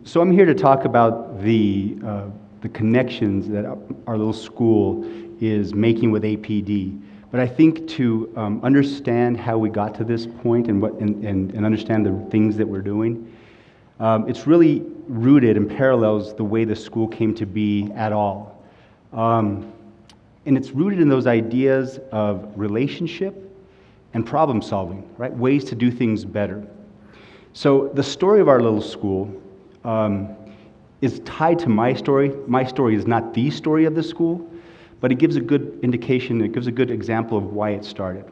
So I'm here to talk about the connections that our little school is making with APD. But I think to understand how we got to this point and understand the things that we're doing, it's really rooted and parallels the way the school came to be at all. And it's rooted in those ideas of relationship and problem solving, right? Ways to do things better. So the story of our little school is tied to my story. My story is not the story of the school, but it gives a good indication, it gives a good example of why it started.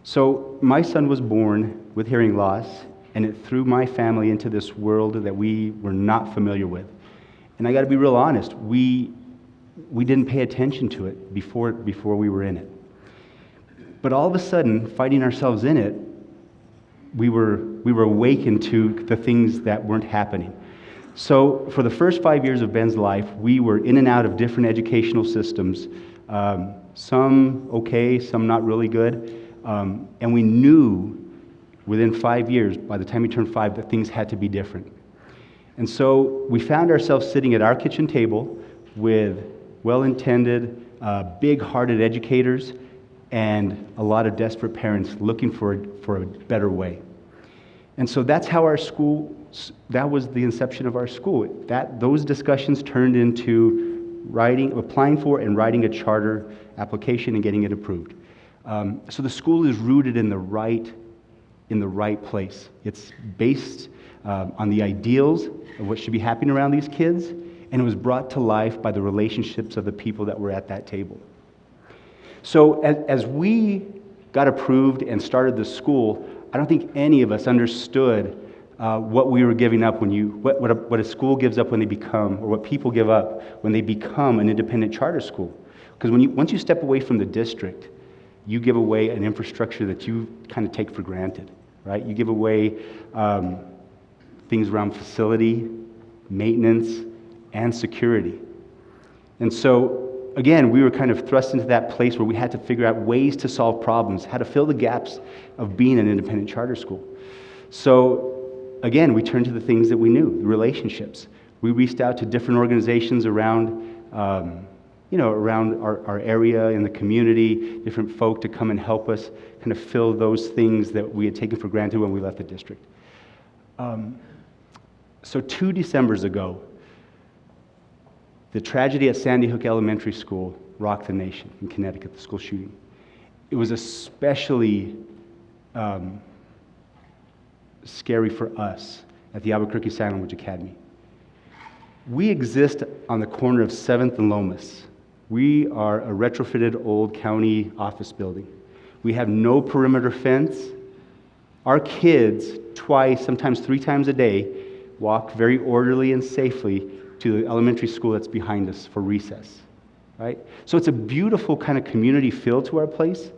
So my son was born with hearing loss, and it threw my family into this world that we were not familiar with. And I got to be real honest, we didn't pay attention to it before we were in it. But all of a sudden, finding ourselves in it, we were awakened to the things that weren't happening. So for the first 5 years of Ben's life, we were in and out of different educational systems, some okay, some not really good, and we knew within 5 years, by the time he turned 5, that things had to be different. And so we found ourselves sitting at our kitchen table with well-intended, big-hearted educators and a lot of desperate parents looking for a better way. And so that's how our school, that was the inception of our school. Those discussions turned into applying for and writing a charter application and getting it approved. So the school is rooted in the right place. It's based on the ideals of what should be happening around these kids, and it was brought to life by the relationships of the people that were at that table. So as we got approved and started the school, I don't think any of us understood what we were giving up what a school gives up when they become, or what people give up when they become an independent charter school. Because once you step away from the district, you give away an infrastructure that you kind of take for granted, right? You give away things around facility, maintenance, and security. And so, again, we were kind of thrust into that place where we had to figure out ways to solve problems, how to fill the gaps of being an independent charter school. So, again, we turned to the things that we knew, the relationships. We reached out to different organizations around our area in the community, different folk to come and help us kind of fill those things that we had taken for granted when we left the district. So 2 Decembers ago, the tragedy at Sandy Hook Elementary School rocked the nation in Connecticut, the school shooting. It was especially scary for us at the Albuquerque Sign Language Academy. We exist on the corner of 7th and Lomas. We are a retrofitted old county office building. We have no perimeter fence. Our kids, twice, sometimes 3 times a day, walk very orderly and safely to the elementary school that's behind us for recess, right? So it's a beautiful kind of community feel to our place.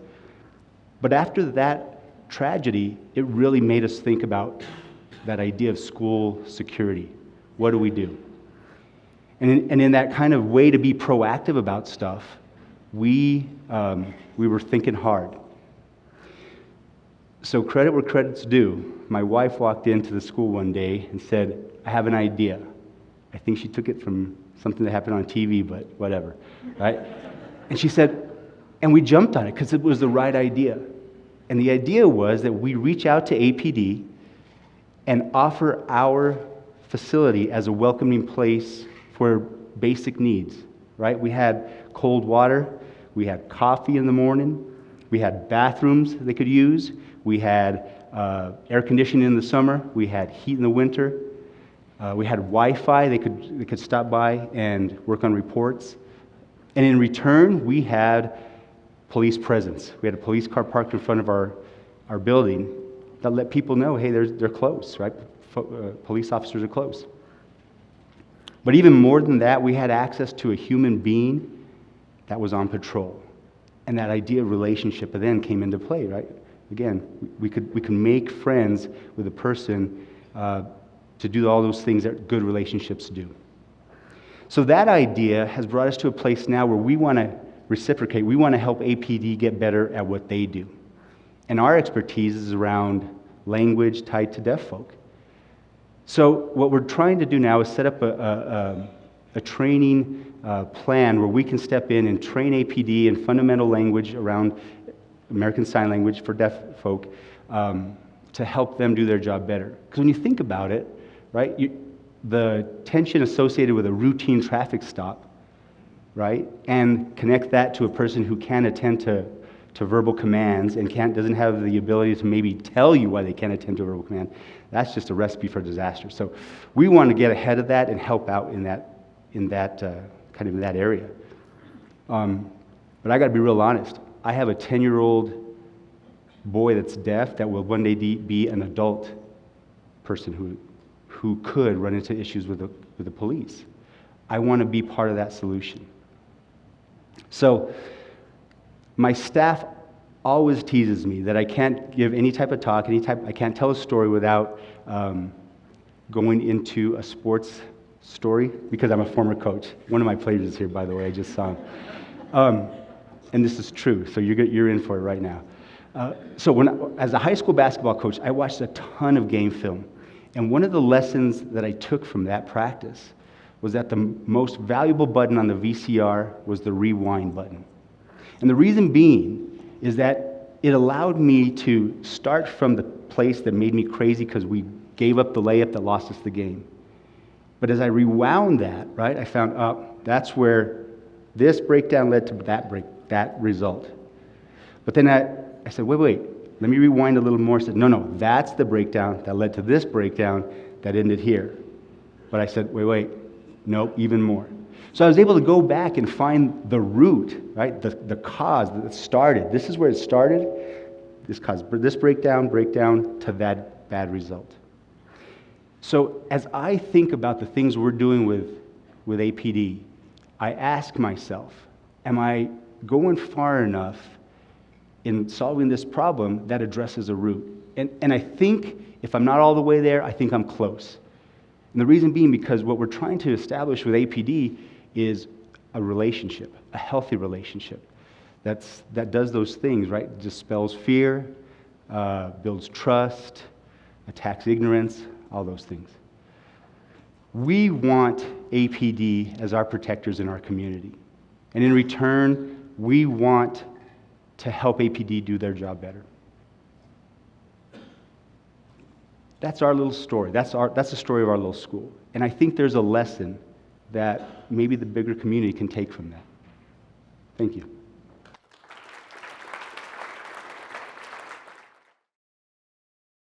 But after that tragedy, it really made us think about that idea of school security. What do we do? And in that kind of way to be proactive about stuff, we were thinking hard. So credit where credit's due. My wife walked into the school one day and said, "I have an idea." I think she took it from something that happened on TV, but whatever, right? And she said, and we jumped on it because it was the right idea. And the idea was that we reach out to APD and offer our facility as a welcoming place for basic needs, right? We had cold water, we had coffee in the morning, we had bathrooms they could use, we had air conditioning in the summer, we had heat in the winter, we had Wi-Fi, they could stop by and work on reports. And in return, we had police presence. We had a police car parked in front of our building that let people know, hey, they're close, right? Police officers are close. But even more than that, we had access to a human being that was on patrol. And that idea of relationship then came into play, right? Again, we could make friends with a person to do all those things that good relationships do. So that idea has brought us to a place now where we want to reciprocate. We want to help APD get better at what they do. And our expertise is around language tied to deaf folk. So what we're trying to do now is set up a training plan where we can step in and train APD in fundamental language around American Sign Language for deaf folk to help them do their job better. Because when you think about it, right, the tension associated with a routine traffic stop, right, and connect that to a person who can't attend to verbal commands and doesn't have the ability to maybe tell you why they can't attend to a verbal command, that's just a recipe for disaster. So we want to get ahead of that and help out in that area. But I got to be real honest. I have a 10-year-old boy that's deaf that will one day be an adult person who could run into issues with the police. I want to be part of that solution. So my staff always teases me that I can't give any type of talk, I can't tell a story without going into a sports story, because I'm a former coach. One of my players is here, by the way, I just saw him. And this is true, so you're in for it right now. So as a high school basketball coach, I watched a ton of game film. And one of the lessons that I took from that practice was that the most valuable button on the VCR was the rewind button. And the reason being is that it allowed me to start from the place that made me crazy because we gave up the layup that lost us the game. But as I rewound that, right, I found, that's where this breakdown led to that result. But then I said, wait, let me rewind a little more. I said, no, that's the breakdown that led to this breakdown that ended here. But I said, wait, nope, even more. So I was able to go back and find the root, right, the cause that started. This is where it started. This caused this breakdown to that bad result. So as I think about the things we're doing with APD, I ask myself, am I going far enough in solving this problem that addresses a root? And I think if I'm not all the way there, I think I'm close. And the reason being because what we're trying to establish with APD is a relationship, a healthy relationship that does those things, right? Dispels fear, builds trust, attacks ignorance, all those things. We want APD as our protectors in our community. And in return, we want to help APD do their job better. That's our little story. That's the story of our little school. And I think there's a lesson that maybe the bigger community can take from that. Thank you.